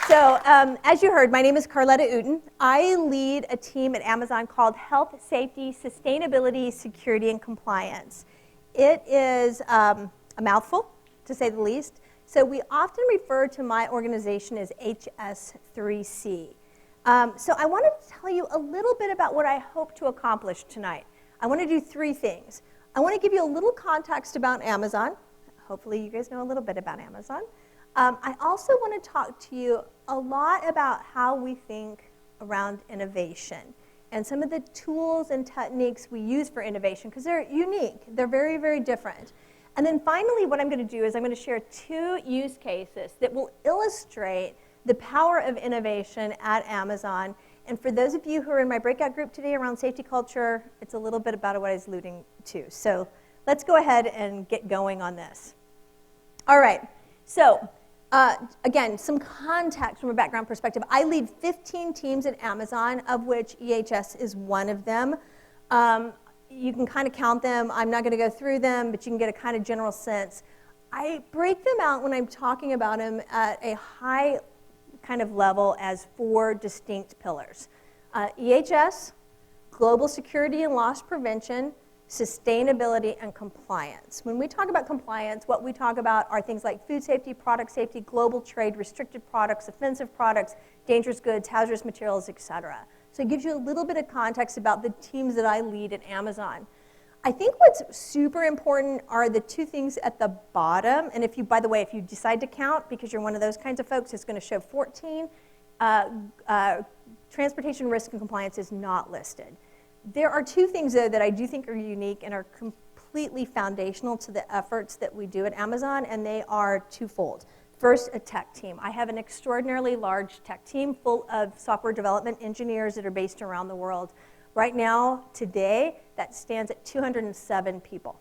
So, as you heard, my name is Carletta Ooton. I lead a team at Amazon called Health, Safety, Sustainability, Security, and Compliance. It is a mouthful, to say the least. So we often refer to my organization as HS3C. So I wanted to tell you a little bit about what I hope to accomplish tonight. I want to do three things. I want to give you a little context about Amazon. Hopefully you guys know a little bit about Amazon. I also want to talk to you a lot about how we think around innovation and some of the tools and techniques we use for innovation, because they're unique. They're very, very different. And then finally, what I'm going to do is I'm going to share two use cases that will illustrate the power of innovation at Amazon. And for those of you who are in my breakout group today around safety culture, it's a little bit about what I was alluding to. So let's go ahead and get going on this. All right. So again, some context from a background perspective. I lead 15 teams at Amazon, of which EHS is one of them. You can kind of count them. I'm not going to go through them, but you can get a kind of general sense. I break them out when I'm talking about them at a high kind of level as four distinct pillars. EHS, global security and loss prevention, sustainability, and compliance. When we talk about compliance, what we talk about are things like food safety, product safety, global trade, restricted products, offensive products, dangerous goods, hazardous materials, etc. So it gives you a little bit of context about the teams that I lead at Amazon. I think what's super important are the two things at the bottom. And if you, by the way, if you decide to count, because you're one of those kinds of folks, it's going to show 14. Transportation risk and compliance is not listed. There are two things, though, that I do think are unique and are completely foundational to the efforts that we do at Amazon, and they are twofold. First, a tech team. I have an extraordinarily large tech team full of software development engineers that are based around the world. Right now, today, that stands at 207 people,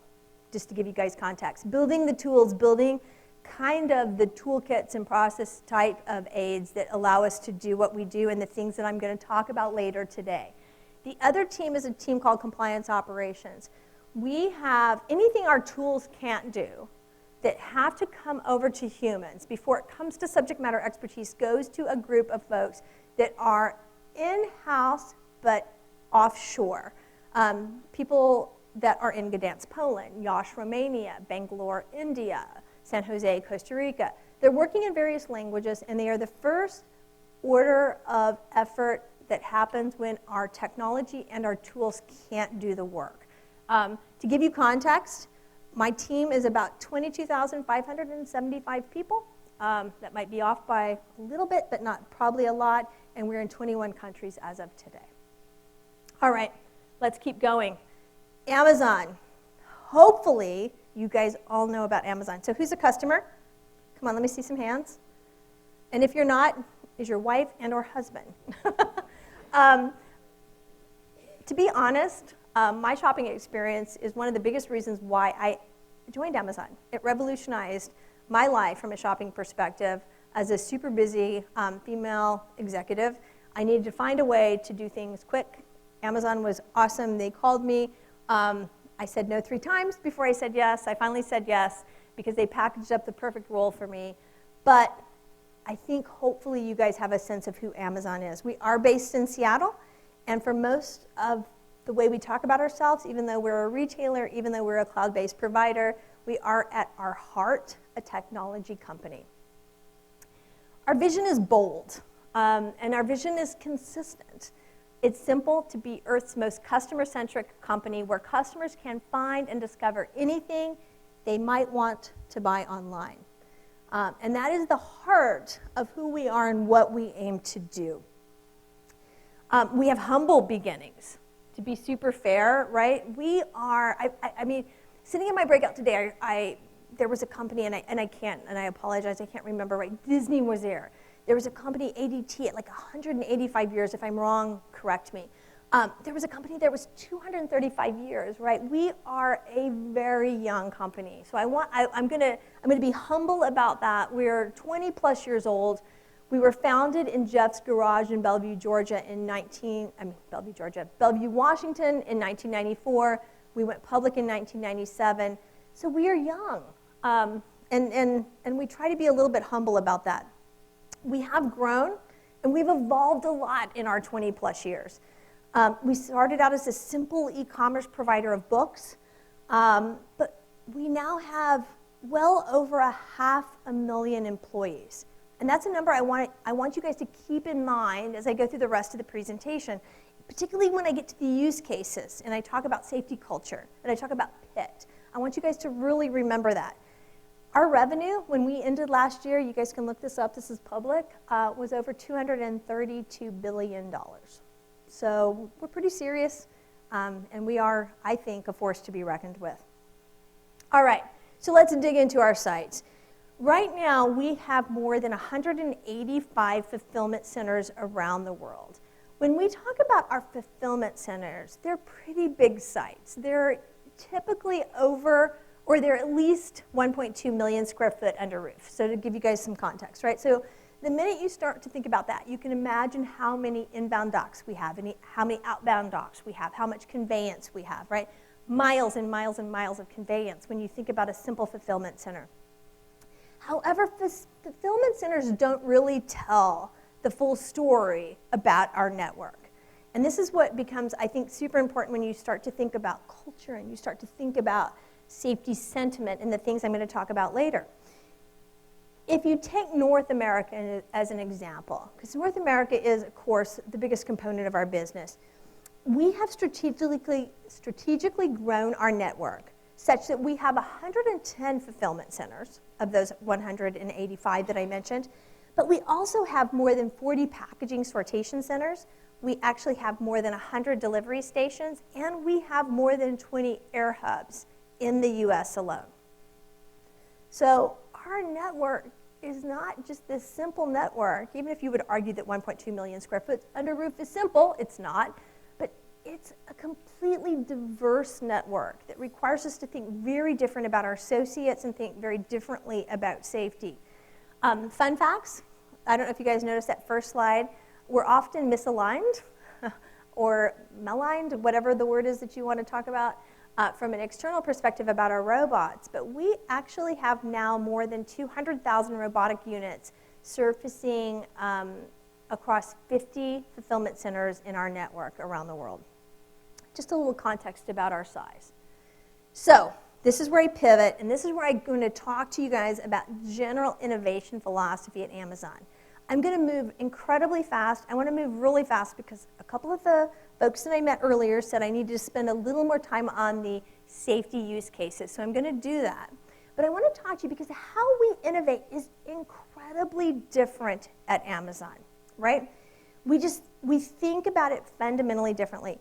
just to give you guys context. Building the tools, building kind of the toolkits and process type of aids that allow us to do what we do and the things that I'm going to talk about later today. The other team is a team called Compliance Operations. We have anything our tools can't do that have to come over to humans before it comes to subject matter expertise goes to a group of folks that are in-house but offshore. People that are in Gdansk, Poland, Yash, Romania, Bangalore, India, San Jose, Costa Rica. They're working in various languages, and they are the first order of effort that happens when our technology and our tools can't do the work. To give you context, my team is about 22,575 people. That might be off by a little bit, but not probably a lot, and we're in 21 countries as of today. All right, let's keep going. Amazon. Hopefully, you guys all know about Amazon. So who's a customer? Come on, let me see some hands. And if you're not, is your wife and or husband. To be honest, my shopping experience is one of the biggest reasons why I joined Amazon. It revolutionized my life from a shopping perspective. As a super busy female executive, I needed to find a way to do things quick. Amazon was awesome. They called me. I said no 3 times before I said yes. I finally said yes because they packaged up the perfect role for me. But I think hopefully you guys have a sense of who Amazon is. We are based in Seattle, and for most of the way we talk about ourselves, even though we're a retailer, even though we're a cloud-based provider, we are at our heart a technology company. Our vision is bold, and our vision is consistent. It's simple to be Earth's most customer-centric company where customers can find and discover anything they might want to buy online. And that is the heart of who we are and what we aim to do. We have humble beginnings. To be super fair, right? We are, I mean, sitting in my breakout today, there was a company, and I apologize, I can't remember, right? Disney was there. There was a company, ADT, at like 185 years. If I'm wrong, correct me. There was a company that was 235 years, right? We are a very young company. So I'm gonna be humble about that. We're 20 plus years old. We were founded in Jeff's garage in Bellevue, Georgia Bellevue, Washington in 1994. We went public in 1997. So we are young. And we try to be a little bit humble about that. We have grown, and we've evolved a lot in our 20 plus years. We started out as a simple e-commerce provider of books, but we now have well over 500,000 employees. And that's a number I want you guys to keep in mind as I go through the rest of the presentation, particularly when I get to the use cases and I talk about safety culture and I talk about PIT. I want you guys to really remember that. Our revenue, when we ended last year, you guys can look this up, this is public, was over $232 billion. So we're pretty serious, and we are, I think, a force to be reckoned with. All right, so let's dig into our sites. Right now, we have more than 185 fulfillment centers around the world. When we talk about our fulfillment centers, they're pretty big sites. They're typically over, or they're at least 1.2 million square foot under roof. So to give you guys some context, right? So the minute you start to think about that, you can imagine how many inbound docks we have, how many outbound docks we have, how much conveyance we have, right? Miles and miles and miles of conveyance when you think about a simple fulfillment center. However, fulfillment centers don't really tell the full story about our network. And this is what becomes, I think, super important when you start to think about culture and you start to think about safety sentiment and the things I'm going to talk about later. If you take North America as an example, because North America is, of course, the biggest component of our business, we have strategically grown our network such that we have 110 fulfillment centers of those 185 that I mentioned, but we also have more than 40 packaging sortation centers. We actually have more than 100 delivery stations, and we have more than 20 air hubs in the US alone. So our network is not just this simple network, even if you would argue that 1.2 million square foot under roof is simple, it's not, but it's a completely diverse network that requires us to think very different about our associates and think very differently about safety. Fun facts, I don't know if you guys noticed that first slide, we're often misaligned or maligned, whatever the word is that you want to talk about, from an external perspective about our robots, but we actually have now more than 200,000 robotic units surfacing across 50 fulfillment centers in our network around the world. Just a little context about our size. So this is where I pivot, and this is where I'm going to talk to you guys about general innovation philosophy at Amazon. I'm going to move incredibly fast. I want to move really fast because a couple of the folks that I met earlier said I needed to spend a little more time on the safety use cases, so I'm going to do that. But I want to talk to you because how we innovate is incredibly different at Amazon, right? We think about it fundamentally differently.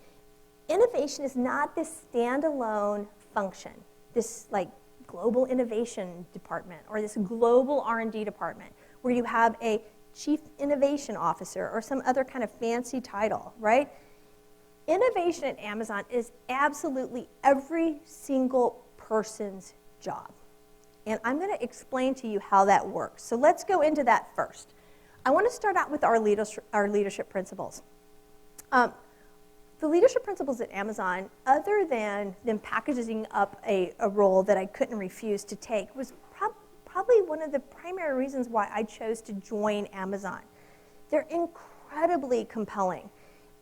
Innovation is not this standalone function, this like global innovation department or this global R&D department where you have a chief innovation officer or some other kind of fancy title, right? Innovation at Amazon is absolutely every single person's job. And I'm going to explain to you how that works. So let's go into that first. I want to start out with our leadership principles. The leadership principles at Amazon, other than them packaging up a role that I couldn't refuse to take, was probably one of the primary reasons why I chose to join Amazon. They're incredibly compelling,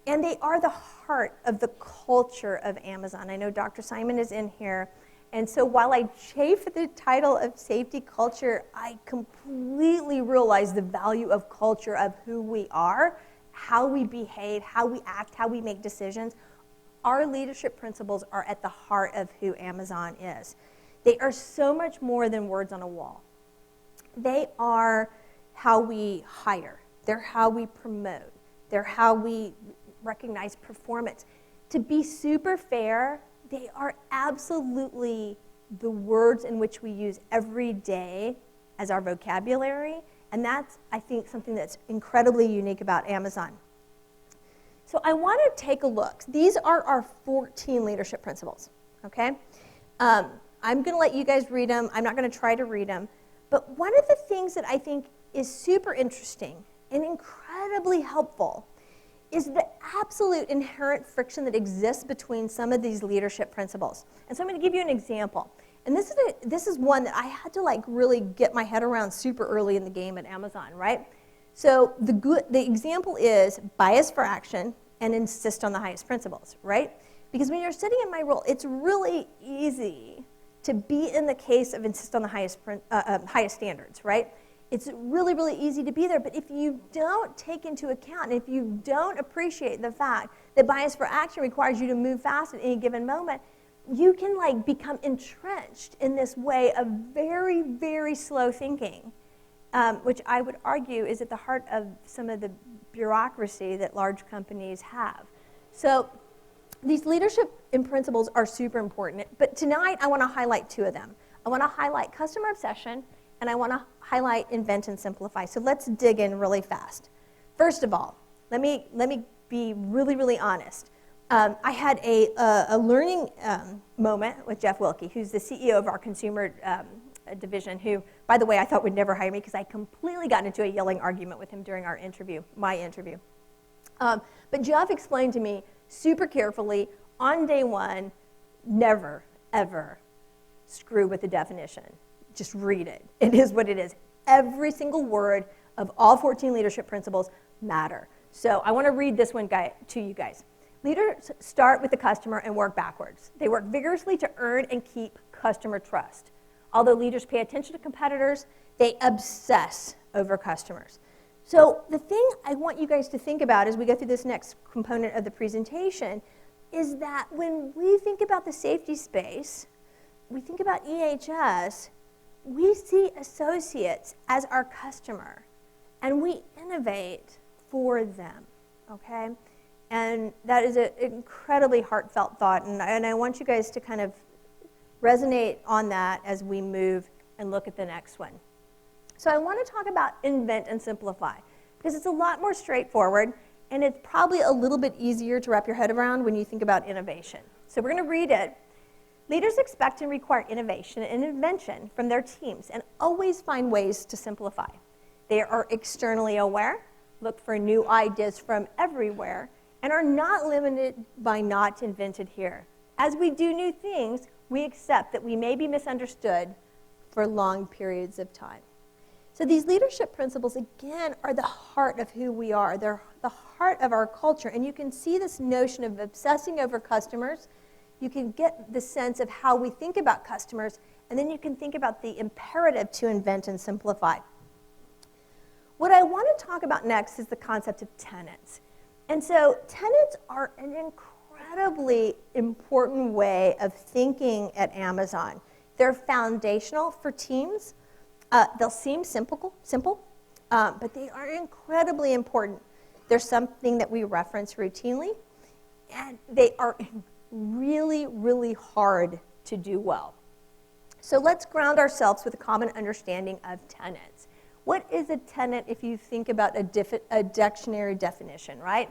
and they are the heart of the culture of Amazon. I know Dr. Simon is in here, and so while I chafe at the title of safety culture, I completely realize the value of culture of who we are, how we behave, how we act, how we make decisions. Our leadership principles are at the heart of who Amazon is. They are so much more than words on a wall. They are how we hire. They're how we promote. They're how we recognize performance. To be super fair, they are absolutely the words in which we use every day as our vocabulary, and that's, I think, something that's incredibly unique about Amazon. So I want to take a look. These are our 14 leadership principles, okay? I'm going to let you guys read them. I'm not going to try to read them. But one of the things that I think is super interesting and incredibly helpful is the absolute inherent friction that exists between some of these leadership principles. And so I'm going to give you an example. And this is one that I had to like really get my head around super early in the game at Amazon, right? So the example is bias for action and insist on the highest principles, right? Because when you're sitting in my role, it's really easy to be in the case of insist on the highest standards, right? It's really, really easy to be there, but if you don't take into account, if you don't appreciate the fact that bias for action requires you to move fast at any given moment, you can like become entrenched in this way of very, very slow thinking, which I would argue is at the heart of some of the bureaucracy that large companies have. So these leadership and principles are super important, but tonight I want to highlight two of them. I want to highlight customer obsession, and I want to highlight invent and simplify. So let's dig in really fast. First of all, let me be really, really honest. I had a learning moment with Jeff Wilkie, who's the CEO of our consumer division, who, by the way, I thought would never hire me because I completely got into a yelling argument with him during our interview, my interview. But Jeff explained to me super carefully on day one, never, ever screw with the definition. Just read it. It is what it is. Every single word of all 14 leadership principles matter. So I want to read this one to you guys. Leaders start with the customer and work backwards. They work vigorously to earn and keep customer trust. Although leaders pay attention to competitors, they obsess over customers. So the thing I want you guys to think about as we go through this next component of the presentation is that when we think about the safety space, we think about EHS, we see associates as our customer, and we innovate for them, okay? And that is an incredibly heartfelt thought, and I want you guys to kind of resonate on that as we move and look at the next one. So I want to talk about invent and simplify, because it's a lot more straightforward, and it's probably a little bit easier to wrap your head around when you think about innovation. So we're going to read it. Leaders expect and require innovation and invention from their teams and always find ways to simplify. They are externally aware, look for new ideas from everywhere, and are not limited by not invented here. As we do new things, we accept that we may be misunderstood for long periods of time. So these leadership principles, again, are the heart of who we are. They're the heart of our culture, and you can see this notion of obsessing over customers. You can get the sense of how we think about customers, and then you can think about the imperative to invent and simplify. What I want to talk about next is the concept of tenets. And so tenets are an incredibly important way of thinking at Amazon. They're foundational for teams. They'll seem simple, but they are incredibly important. They're something that we reference routinely, and they are really, really hard to do well. So let's ground ourselves with a common understanding of tenets. What is a tenet if you think about a dictionary definition, right?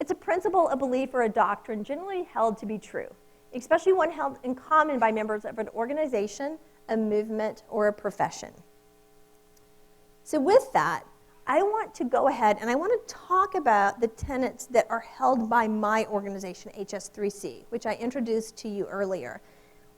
It's a principle, a belief, or a doctrine generally held to be true, especially one held in common by members of an organization, a movement, or a profession. So with that, I want to go ahead and I want to talk about the tenets that are held by my organization, HS3C, which I introduced to you earlier.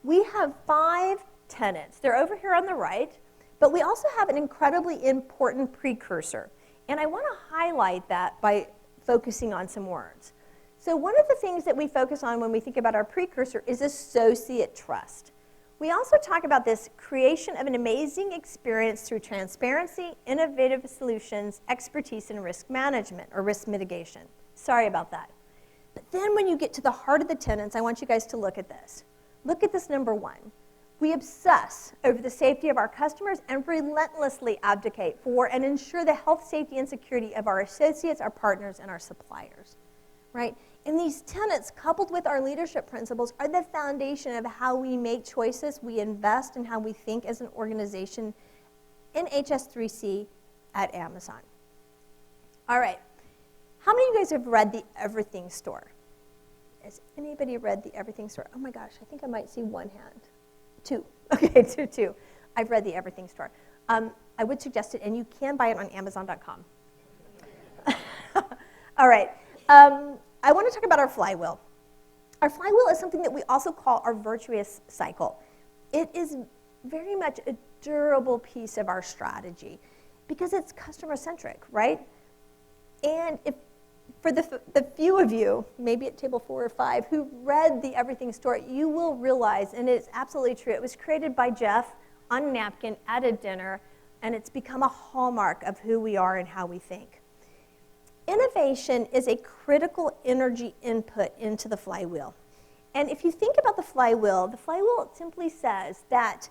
We have 5 tenets. They're over here on the right, but we also have an incredibly important precursor. And I want to highlight that by focusing on some words. So one of the things that we focus on when we think about our precursor is associate trust. We also talk about this creation of an amazing experience through transparency, innovative solutions, expertise, and risk management or risk mitigation. Sorry about that. But then when you get to the heart of the tenets, I want you guys to look at this. Look at this number 1. We obsess over the safety of our customers and relentlessly advocate for and ensure the health, safety, and security of our associates, our partners, and our suppliers, right? And these tenets, coupled with our leadership principles, are the foundation of how we make choices, we invest, and how we think as an organization in HS3C at Amazon. All right. How many of you guys have read The Everything Store? Has anybody read The Everything Store? Oh my gosh, I think I might see one hand. 2. Okay, two. I've read The Everything Store. I would suggest it, and you can buy it on Amazon.com. All right. I want to talk about our flywheel. Our flywheel is something that we also call our virtuous cycle. It is very much a durable piece of our strategy. Because it's customer-centric, right? And if for the few of you, maybe at table 4 or 5, who read the Everything Store, you will realize, and it's absolutely true, it was created by Jeff on a napkin at a dinner, and it's become a hallmark of who we are and how we think. Innovation is a critical energy input into the flywheel. And if you think about the flywheel simply says that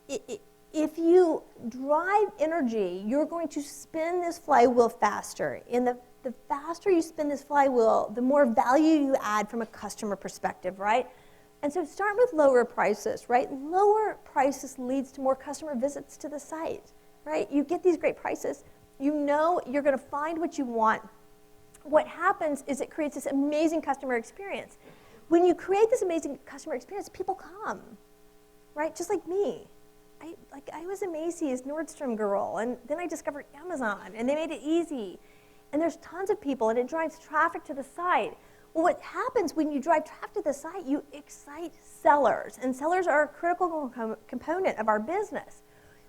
if you drive energy, you're going to spin this flywheel faster. And the faster you spin this flywheel, the more value you add from a customer perspective, right? And so start with lower prices, right? Lower prices leads to more customer visits to the site, right? You get these great prices. You know you're going to find what you want. What happens is it creates this amazing customer experience. When you create this amazing customer experience, people come, right? Just like me. I was a Macy's Nordstrom girl, and then I discovered Amazon, and they made it easy. And there's tons of people, and it drives traffic to the site. Well, what happens when you drive traffic to the site, you excite sellers, and sellers are a critical component of our business.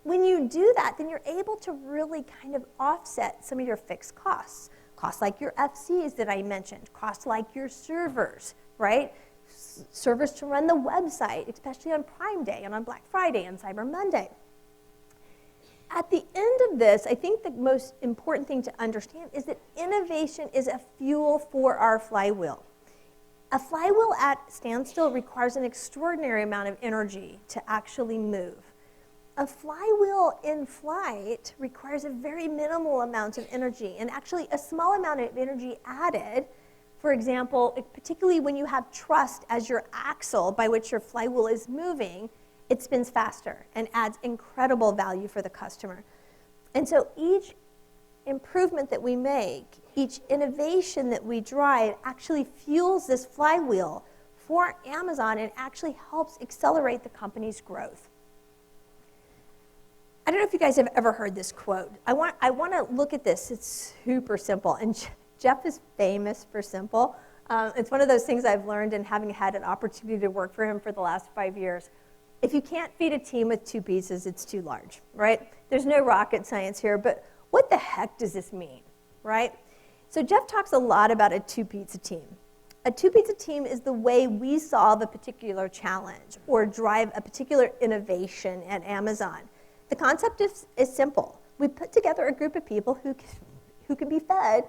When you do that, then you're able to really kind of offset some of your fixed costs. Costs like your FCs that I mentioned, costs like your servers, right? Servers to run the website, especially on Prime Day and on Black Friday and Cyber Monday. At the end of this, I think the most important thing to understand is that innovation is a fuel for our flywheel. A flywheel at standstill requires an extraordinary amount of energy to actually move. A flywheel in flight requires a very minimal amount of energy, and actually a small amount of energy added. For example, particularly when you have trust as your axle by which your flywheel is moving, it spins faster and adds incredible value for the customer. And so each improvement that we make, each innovation that we drive actually fuels this flywheel for Amazon and actually helps accelerate the company's growth. I don't know if you guys have ever heard this quote. I want to look at this. It's super simple. And Jeff is famous for simple. It's one of those things I've learned in having had an opportunity to work for him for the last 5 years. If you can't feed a team with 2 pizzas, it's too large, right? There's no rocket science here, but what the heck does this mean, right? So Jeff talks a lot about a 2-pizza team. A 2-pizza team is the way we solve a particular challenge or drive a particular innovation at Amazon. The concept is simple. We put together a group of people who can be fed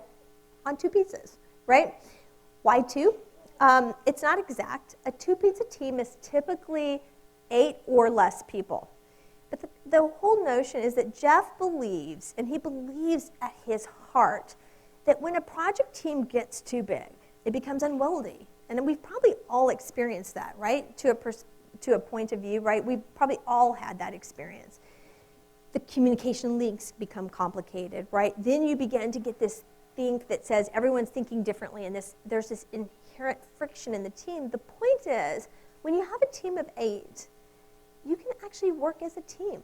on 2 pizzas, right? Why 2? It's not exact. A 2-pizza team is typically 8 or less people. But the whole notion is that Jeff believes, and he believes at his heart, that when a project team gets too big, it becomes unwieldy. And we've probably all experienced that, right? To a point of view, right? We've probably all had that experience. The communication links become complicated, right? Then you begin to get this think that says everyone's thinking differently, and there's this inherent friction in the team. The point is, when you have a team of 8, you can actually work as a team.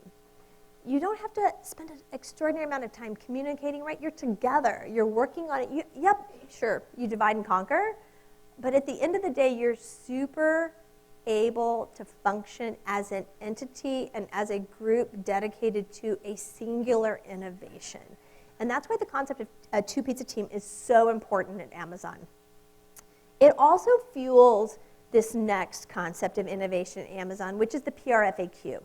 You don't have to spend an extraordinary amount of time communicating, right? You're together. You're working on it. Yep, sure, you divide and conquer, but at the end of the day, you're super able to function as an entity and as a group dedicated to a singular innovation. And that's why the concept of a 2-pizza team is so important at Amazon. It also fuels this next concept of innovation at Amazon, which is the PRFAQ.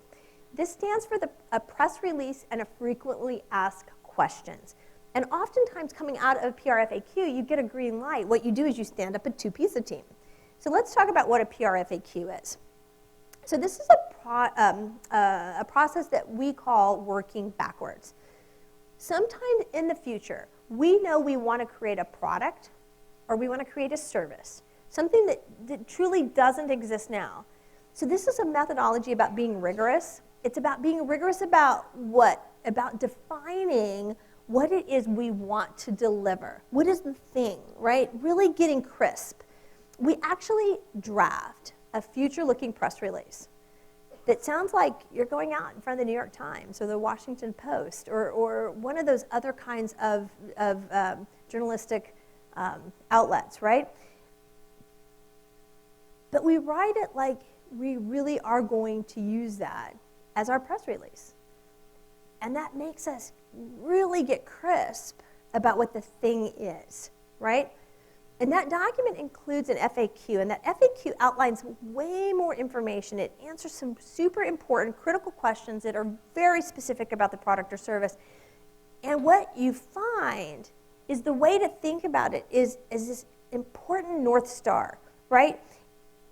This stands for a press release and a frequently asked questions. And oftentimes coming out of PRFAQ, you get a green light. What you do is you stand up a 2-pizza team. So let's talk about what a PRFAQ is. So this is a process that we call working backwards. Sometime in the future, we know we want to create a product or we want to create a service, something that truly doesn't exist now. So this is a methodology about being rigorous. It's about being rigorous about what? About defining what it is we want to deliver. What is the thing, right? Really getting crisp. We actually draft a future-looking press release that sounds like you're going out in front of the New York Times or the Washington Post or one of those other kinds of journalistic outlets, right? But we write it like we really are going to use that as our press release. And that makes us really get crisp about what the thing is, right? And that document includes an FAQ, and that FAQ outlines way more information. It answers some super important, critical questions that are very specific about the product or service. And what you find is the way to think about it is this important North Star, right?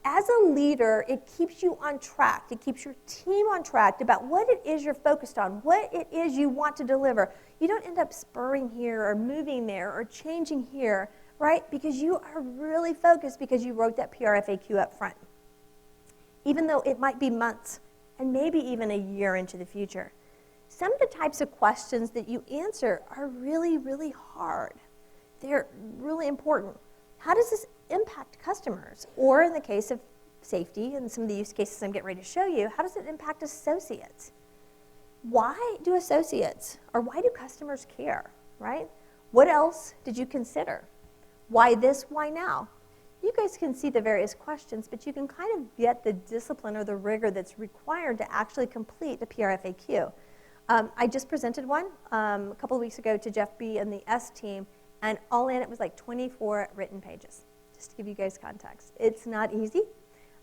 As a leader, it keeps you on track. It keeps your team on track about what it is you're focused on, what it is you want to deliver. You don't end up spurring here or moving there or changing here, right? Because you are really focused because you wrote that PR FAQ up front, even though it might be months and maybe even a year into the future. Some of the types of questions that you answer are really, really hard. They're really important. How does this impact customers? Or in the case of safety and some of the use cases I'm getting ready to show you, how does it impact associates? Why do associates or why do customers care, right? What else did you consider? Why this, why now? You guys can see the various questions, but you can kind of get the discipline or the rigor that's required to actually complete the PR FAQ. I just presented one a couple of weeks ago to Jeff B. and the S team, and all in it was like 24 written pages, just to give you guys context. It's not easy,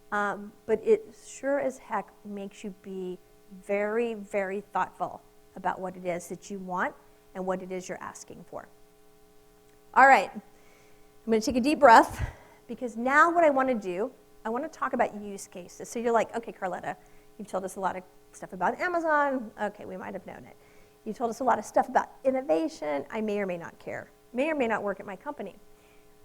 but it sure as heck makes you be very, very thoughtful about what it is that you want and what it is you're asking for. All right, I'm going to take a deep breath, because now what I want to do, I want to talk about use cases. So you're like, okay, Carletta, you've told us a lot of stuff about Amazon. Okay, we might have known it. You told us a lot of stuff about innovation. I may or may not care. May or may not work at my company.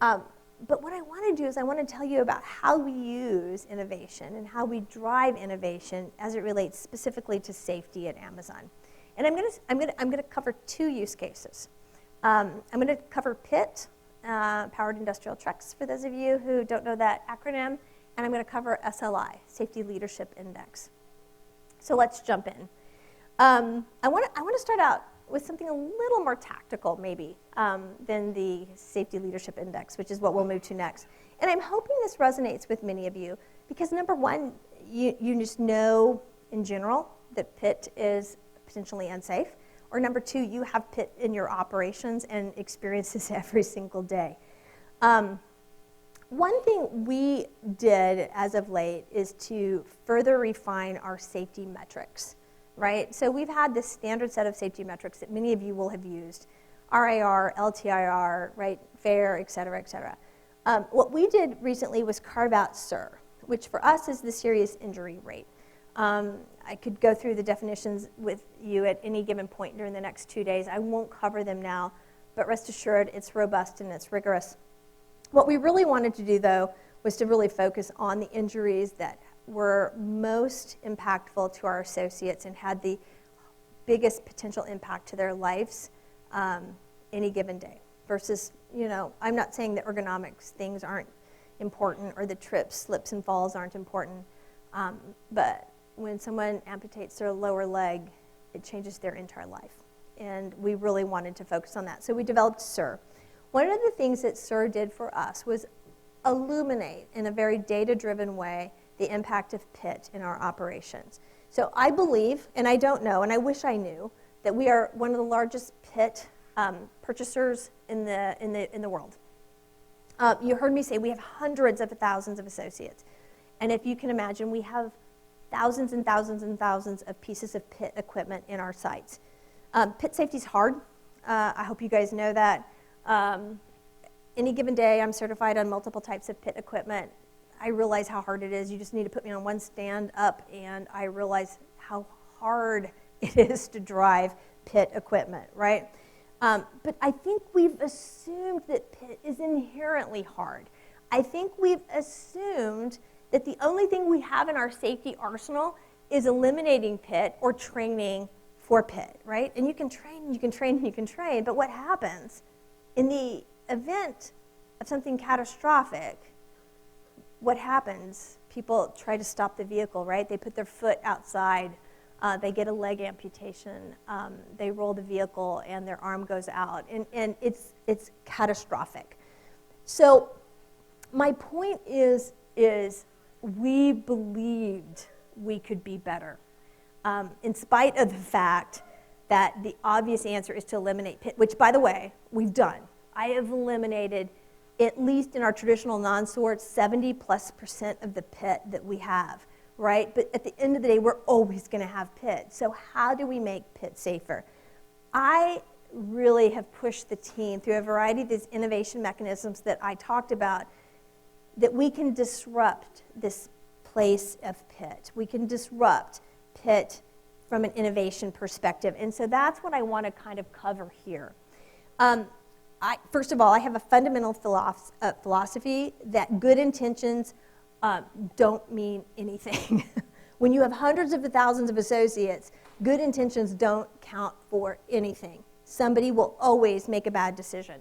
But what I want to do is I want to tell you about how we use innovation and how we drive innovation as it relates specifically to safety at Amazon. And I'm going to cover two use cases. I'm going to cover PIT, Powered Industrial Trucks, for those of you who don't know that acronym, and I'm going to cover SLI, Safety Leadership Index. So let's jump in. I want to start out with something a little more tactical, maybe, than the Safety Leadership Index, which is what we'll move to next. And I'm hoping this resonates with many of you, because number one, you just know in general that PIT is potentially unsafe, or number two, you have PIT in your operations and experience this every single day. One thing we did as of late is to further refine our safety metrics, right? So we've had this standard set of safety metrics that many of you will have used, RAR, LTIR, right, FAIR, et cetera, et cetera. What we did recently was carve out SIR, which for us is the serious injury rate. I could go through the definitions with you at any given point during the next 2 days. I won't cover them now, but rest assured it's robust and it's rigorous. What we really wanted to do, though, was to really focus on the injuries that were most impactful to our associates and had the biggest potential impact to their lives any given day. Versus, I'm not saying that ergonomics things aren't important or the trips, slips, and falls aren't important, but when someone amputates their lower leg, it changes their entire life. And we really wanted to focus on that. So we developed SIR. One of the things that SIR did for us was illuminate in a very data-driven way the impact of PIT in our operations. So I believe, and I don't know, and I wish I knew, that we are one of the largest PIT purchasers in the world. You heard me say we have hundreds of thousands of associates. And if you can imagine, we have thousands and thousands and thousands of pieces of PIT equipment in our sites. PIT safety is hard. I hope you guys know that. Any given day, I'm certified on multiple types of PIT equipment. I realize how hard it is. You just need to put me on one stand up, and I realize how hard it is to drive PIT equipment, right? But I think we've assumed that PIT is inherently hard. I think we've assumed that the only thing we have in our safety arsenal is eliminating PIT or training for PIT, right? And you can train, and you can train, and you can train, but what happens? In the event of something catastrophic, what happens? People try to stop the vehicle, right? They put their foot outside, they get a leg amputation, they roll the vehicle, and their arm goes out, and it's catastrophic. So my point is we believed we could be better, in spite of the fact that the obvious answer is to eliminate pit, which, by the way, we've done. I have eliminated, at least in our traditional non-sorts, 70+% of the pit that we have, right? But at the end of the day, we're always going to have pit. So how do we make pit safer? I really have pushed the team through a variety of these innovation mechanisms that I talked about, that we can disrupt this place of pit. We can disrupt pit from an innovation perspective. And so that's what I want to kind of cover here. First of all, I have a fundamental philosophy that good intentions don't mean anything. When you have hundreds of thousands of associates, good intentions don't count for anything. Somebody will always make a bad decision.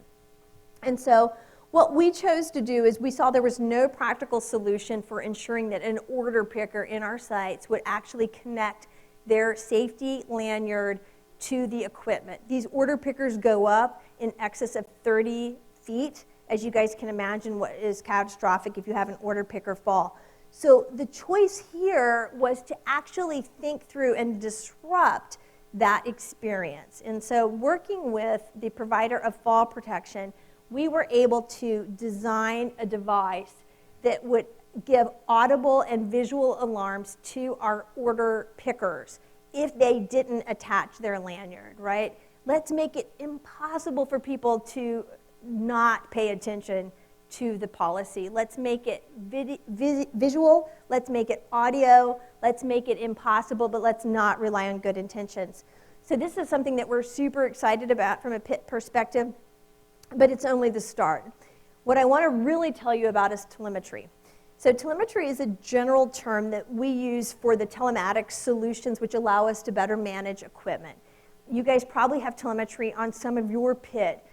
And so what we chose to do is we saw there was no practical solution for ensuring that an order picker in our sites would actually connect their safety lanyard to the equipment. These order pickers go up in excess of 30 feet. As you guys can imagine, what is catastrophic if you have an order picker fall. So the choice here was to actually think through and disrupt that experience. And so working with the provider of fall protection, we were able to design a device that would give audible and visual alarms to our order pickers if they didn't attach their lanyard, right? Let's make it impossible for people to not pay attention to the policy. Let's make it visual, let's make it audio, let's make it impossible, but let's not rely on good intentions. So this is something that we're super excited about from a PIT perspective, but it's only the start. What I want to really tell you about is telemetry. So telemetry is a general term that we use for the telematics solutions which allow us to better manage equipment. You guys probably have telemetry on some of your PIT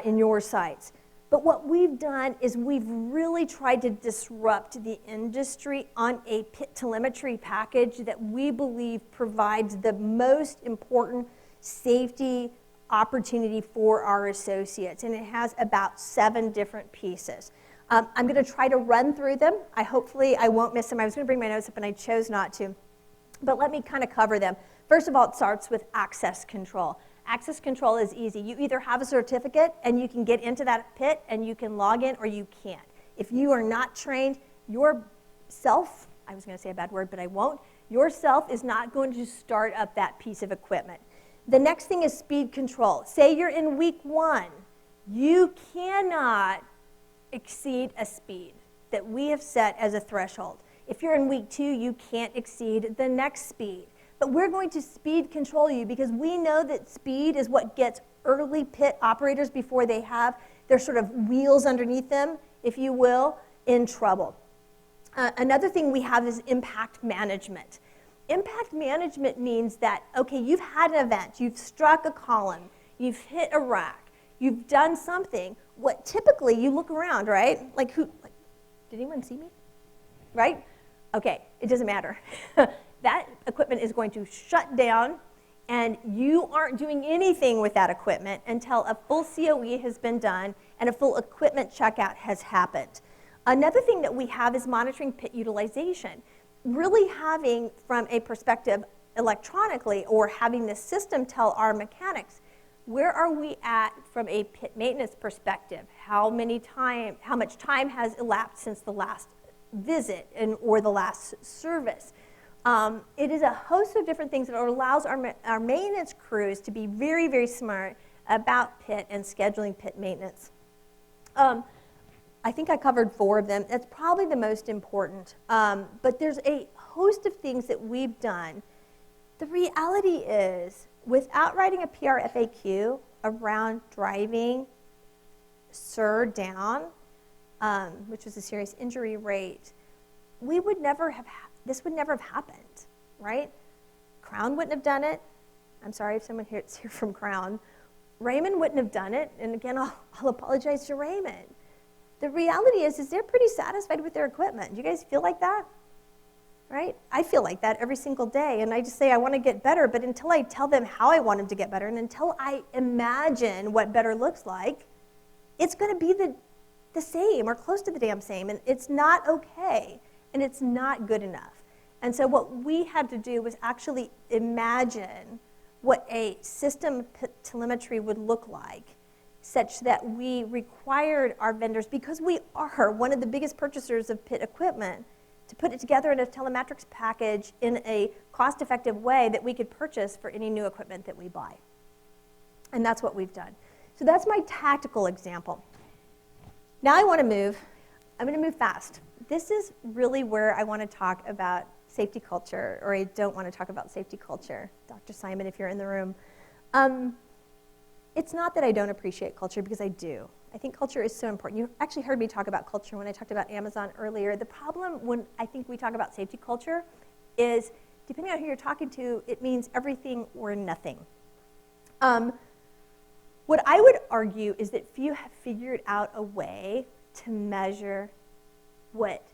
in your sites. But what we've done is we've really tried to disrupt the industry on a PIT telemetry package that we believe provides the most important safety opportunity for our associates. And it has about 7 different pieces. I'm going to try to run through them. Hopefully I won't miss them. I was going to bring my notes up and I chose not to. But let me kind of cover them. First of all, it starts with access control. Access control is easy. You either have a certificate and you can get into that PIT and you can log in, or you can't. If you are not trained, yourself, I was going to say a bad word, but I won't, yourself is not going to start up that piece of equipment. The next thing is speed control. Say you're in week 1. You cannot exceed a speed that we have set as a threshold. If you're in week 2, you can't exceed the next speed. But we're going to speed control you because we know that speed is what gets early PIT operators before they have their sort of wheels underneath them, if you will, in trouble. Another thing we have is impact management. Impact management means that, okay, you've had an event, you've struck a column, you've hit a rack, you've done something. What typically you look around, right? Like did anyone see me? Right? Okay, it doesn't matter. That equipment is going to shut down, and you aren't doing anything with that equipment until a full COE has been done and a full equipment checkout has happened. Another thing that we have is monitoring PIT utilization. Really having, from a perspective electronically, or having the system tell our mechanics, where are we at from a PIT maintenance perspective? How much time has elapsed since the last visit or the last service? It is a host of different things that allows our maintenance crews to be very, very smart about PIT and scheduling PIT maintenance. I think I covered 4 of them. That's probably the most important. But there's a host of things that we've done. The reality is, without writing a PRFAQ around driving SIR down, which was a serious injury rate, we would never have this would never have happened, right? Crown wouldn't have done it. I'm sorry if someone here is here from Crown. Raymond wouldn't have done it, and again, I'll apologize to Raymond. The reality is they're pretty satisfied with their equipment. Do you guys feel like that? Right? I feel like that every single day, and I just say I want to get better, but until I tell them how I want them to get better, and until I imagine what better looks like, it's going to be the same or close to the damn same, and it's not okay. And it's not good enough. And so what we had to do was actually imagine what a system telemetry would look like, such that we required our vendors, because we are one of the biggest purchasers of pit equipment, to put it together in a telemetrics package in a cost-effective way that we could purchase for any new equipment that we buy. And that's what we've done. So that's my tactical example. Now I'm going to move fast. This is really where I want to talk about safety culture, or I don't want to talk about safety culture. Dr. Simon, if you're in the room. It's not that I don't appreciate culture, because I do. I think culture is so important. You actually heard me talk about culture when I talked about Amazon earlier. The problem when I think we talk about safety culture is, depending on who you're talking to, it means everything or nothing. What I would argue is that few have figured out a way to measure what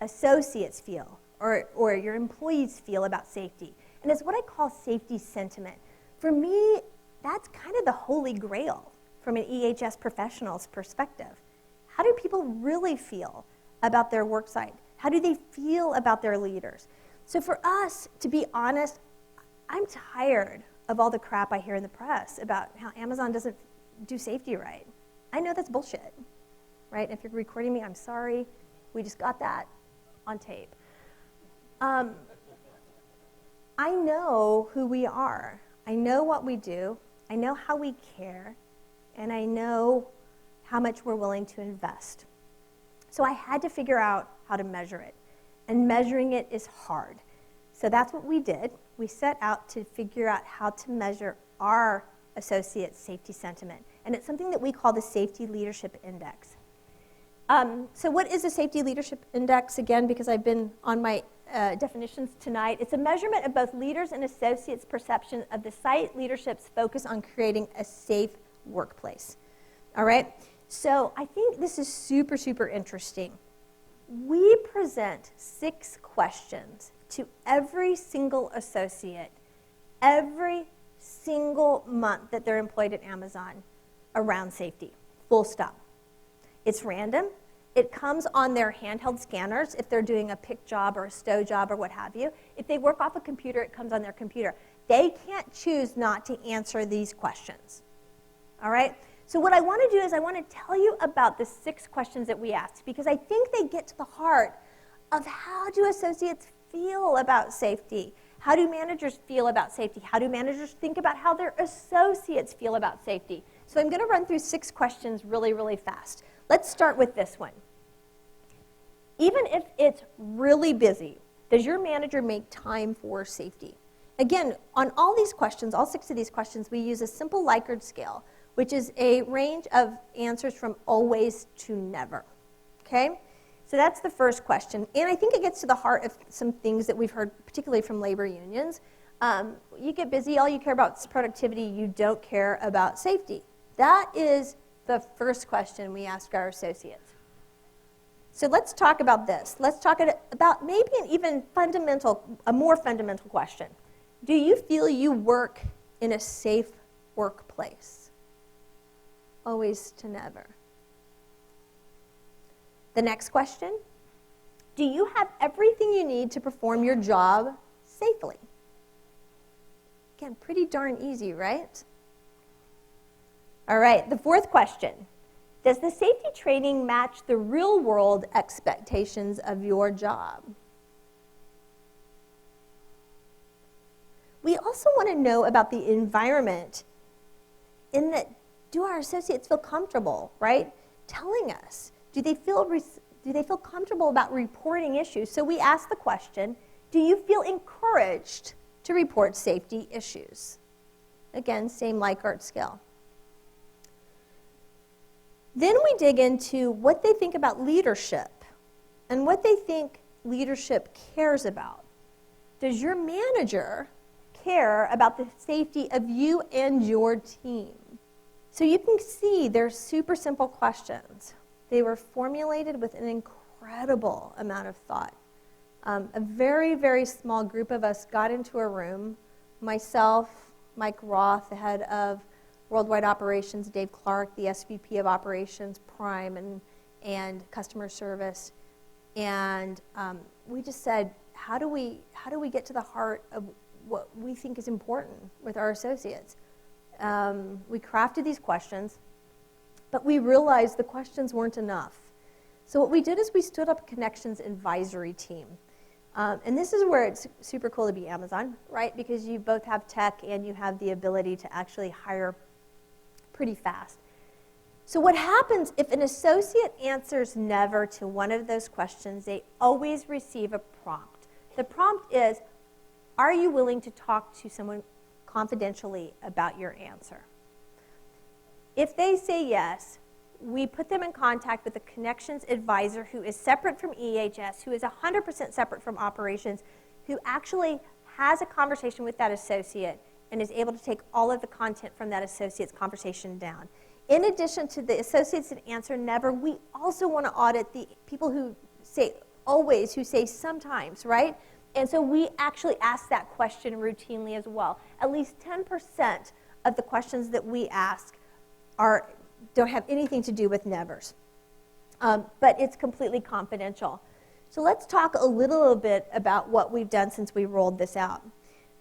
associates feel or your employees feel about safety. And it's what I call safety sentiment. For me, that's kind of the holy grail from an EHS professional's perspective. How do people really feel about their work site? How do they feel about their leaders? So for us, to be honest, I'm tired of all the crap I hear in the press about how Amazon doesn't do safety right. I know that's bullshit, right? If you're recording me, I'm sorry. We just got that on tape. I know who we are. I know what we do. I know how we care. And I know how much we're willing to invest. So I had to figure out how to measure it. And measuring it is hard. So that's what we did. We set out to figure out how to measure our associates' safety sentiment. And it's something that we call the Safety Leadership Index. So what is a Safety Leadership Index? Again, because I've been on my definitions tonight. It's a measurement of both leaders' and associates' perception of the site leadership's focus on creating a safe workplace. All right? So I think this is super, super interesting. We present 6 questions to every single associate every single month that they're employed at Amazon around safety, full stop. It's random. It comes on their handheld scanners if they're doing a pick job or a stow job or what have you. If they work off a computer, it comes on their computer. They can't choose not to answer these questions. All right? So what I want to do is I want to tell you about the 6 questions that we asked, because I think they get to the heart of how do associates feel about safety? How do managers feel about safety? How do managers think about how their associates feel about safety? So I'm going to run through 6 questions really, really fast. Let's start with this one. Even if it's really busy, does your manager make time for safety? Again, on all these questions, all 6 of these questions, we use a simple Likert scale, which is a range of answers from always to never, okay? So that's the first question. And I think it gets to the heart of some things that we've heard, particularly from labor unions. You get busy, all you care about is productivity, you don't care about safety. That is the first question we ask our associates. So let's talk about this. Let's talk about maybe an even a more fundamental question. Do you feel you work in a safe workplace? Always to never. The next question, do you have everything you need to perform your job safely? Again, pretty darn easy, right? All right, the fourth question, does the safety training match the real-world expectations of your job? We also want to know about the environment in that, do our associates feel comfortable, right, telling us? Do they feel comfortable about reporting issues? So we ask the question, do you feel encouraged to report safety issues? Again, same Likert scale. Then we dig into what they think about leadership and what they think leadership cares about. Does your manager care about the safety of you and your team? So you can see they're super simple questions. They were formulated with an incredible amount of thought. A very, very small group of us got into a room, myself, Mike Roth, the head of Worldwide Operations, Dave Clark, the SVP of Operations, Prime, and Customer Service, and we just said, how do we get to the heart of what we think is important with our associates. We crafted these questions, but we realized the questions weren't enough. So what we did is we stood up a connections advisory team. And this is where it's super cool to be Amazon, right? Because you both have tech and you have the ability to actually hire pretty fast. So what happens if an associate answers never to one of those questions, they always receive a prompt. The prompt is, are you willing to talk to someone confidentially about your answer? If they say yes, we put them in contact with a connections advisor who is separate from EHS, who is 100% separate from operations, who actually has a conversation with that associate and is able to take all of the content from that associate's conversation down. In addition to the associates that answer never, we also want to audit the people who say always, who say sometimes, right? And so we actually ask that question routinely as well. At least 10% of the questions that we ask don't have anything to do with nevers. But it's completely confidential. So let's talk a little bit about what we've done since we rolled this out.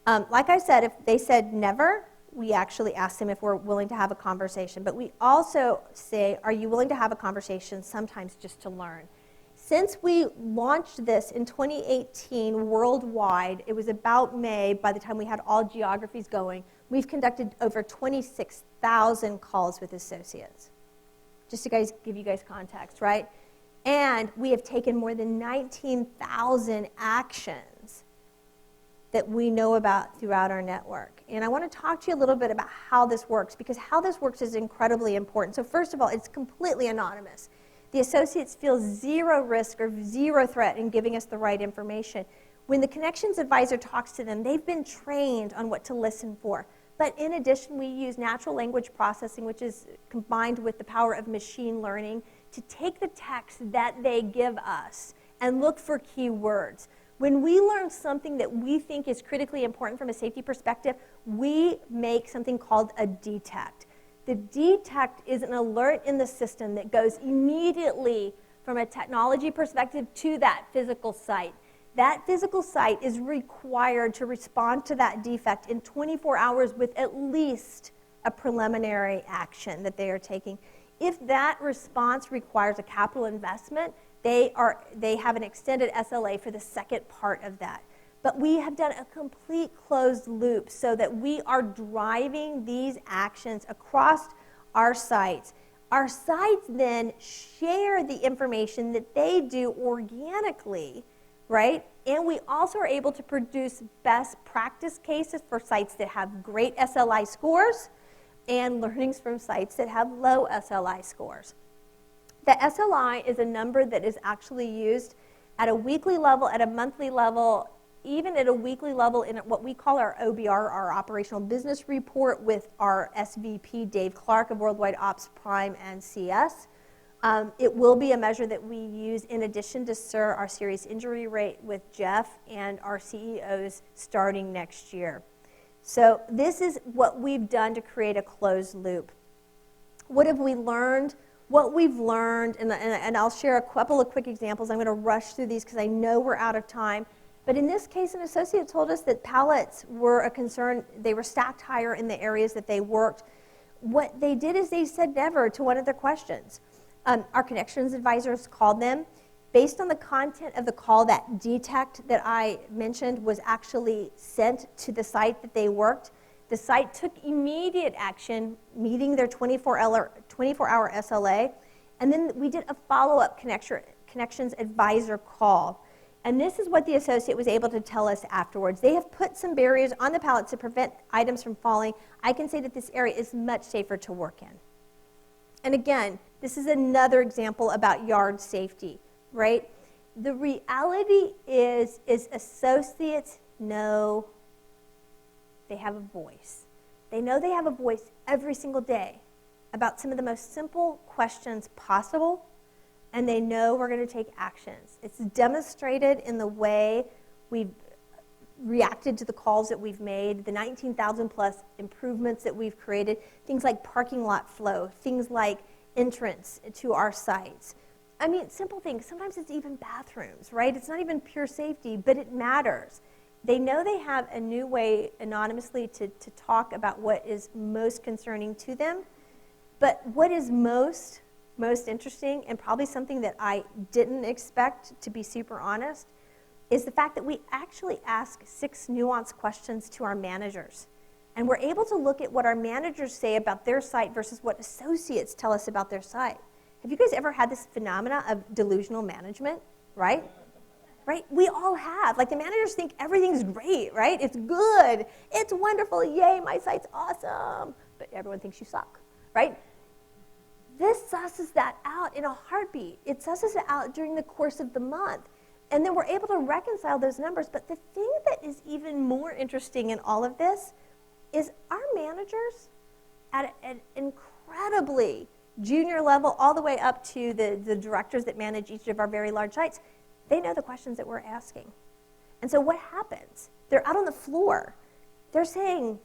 Like I said, if they said never, we actually ask them if we're willing to have a conversation. But we also say, are you willing to have a conversation sometimes just to learn? Since we launched this in 2018 worldwide, it was about May, by the time we had all geographies going, we've conducted over 26,000 calls with associates. Just to give you guys context, right? And we have taken more than 19,000 actions that we know about throughout our network. And I want to talk to you a little bit about how this works, because how this works is incredibly important. So first of all, it's completely anonymous. The associates feel zero risk or zero threat in giving us the right information. When the connections advisor talks to them, they've been trained on what to listen for. But in addition, we use natural language processing, which is combined with the power of machine learning, to take the text that they give us and look for keywords. When we learn something that we think is critically important from a safety perspective, we make something called a detect. The detect is an alert in the system that goes immediately from a technology perspective to that physical site. That physical site is required to respond to that defect in 24 hours with at least a preliminary action that they are taking. If that response requires a capital investment, they have an extended SLA for the second part of that. But we have done a complete closed loop so that we are driving these actions across our sites. Our sites then share the information that they do organically, right? And we also are able to produce best practice cases for sites that have great SLI scores and learnings from sites that have low SLI scores. The SLI is a number that is actually used at a weekly level, at a monthly level, even at a weekly level in what we call our OBR, our Operational Business Report, with our SVP, Dave Clark of Worldwide Ops Prime and CS. It will be a measure that we use in addition to SIR, our serious injury rate, with Jeff and our CEOs starting next year. So this is what we've done to create a closed loop. What have we learned? What we've learned, and I'll share a couple of quick examples. I'm going to rush through these because I know we're out of time. But in this case, an associate told us that pallets were a concern. They were stacked higher in the areas that they worked. What they did is they said never to one of their questions. Our connections advisors called them. Based on the content of the call, that detect that I mentioned was actually sent to the site that they worked. The site took immediate action, meeting their 24-hour SLA, and then we did a follow-up connections advisor call. And this is what the associate was able to tell us afterwards. They have put some barriers on the pallet to prevent items from falling. I can say that this area is much safer to work in. And again, this is another example about yard safety, right? The reality is associates know they have a voice. They know they have a voice every single day about some of the most simple questions possible, and they know we're going to take actions. It's demonstrated in the way we've reacted to the calls that we've made, the 19,000 plus improvements that we've created, things like parking lot flow, things like entrance to our sites. I mean, simple things. Sometimes it's even bathrooms, right? It's not even pure safety, but it matters. They know they have a new way anonymously to talk about what is most concerning to them. But what is most interesting, and probably something that I didn't expect, to be super honest, is the fact that we actually ask 6 nuanced questions to our managers. And we're able to look at what our managers say about their site versus what associates tell us about their site. Have you guys ever had this phenomena of delusional management, right? Right? We all have. Like, the managers think everything's great, right? It's good. It's wonderful. Yay, my site's awesome. But everyone thinks you suck, right? This susses that out in a heartbeat. It susses it out during the course of the month. And then we're able to reconcile those numbers. But the thing that is even more interesting in all of this is our managers at an incredibly junior level, all the way up to the directors that manage each of our very large sites, they know the questions that we're asking. And so what happens? They're out on the floor. They're saying,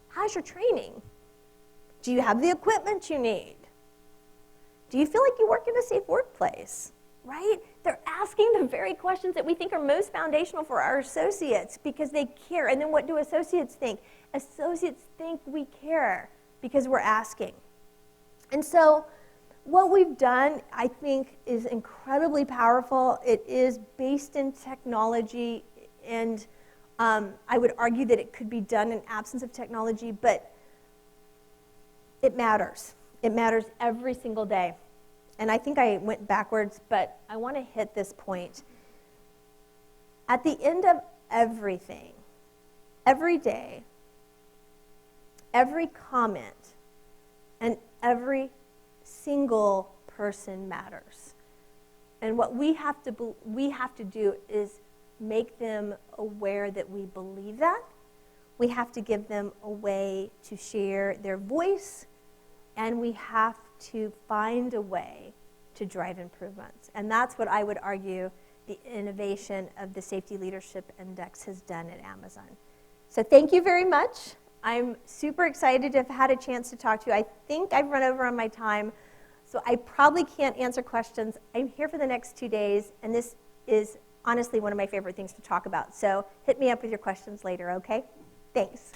how's your training? Do you have the equipment you need? Do you feel like you work in a safe workplace? Right? They're asking the very questions that we think are most foundational for our associates because they care. And then what do associates think? Associates think we care because we're asking. And so what we've done, I think, is incredibly powerful. It is based in technology, and I would argue that it could be done in absence of technology, but it matters. It matters every single day. And I think I went backwards, but I want to hit this point. At the end of everything, every day, every comment, and every single person matters. And what we have to do is make them aware that we believe that. We have to give them a way to share their voice, and we have to find a way to drive improvements. And that's what I would argue the innovation of the Safety Leadership Index has done at Amazon. So thank you very much. I'm super excited to have had a chance to talk to you. I think I've run over on my time, so I probably can't answer questions. I'm here for the next 2 days, and this is honestly one of my favorite things to talk about. So hit me up with your questions later, okay? Thanks.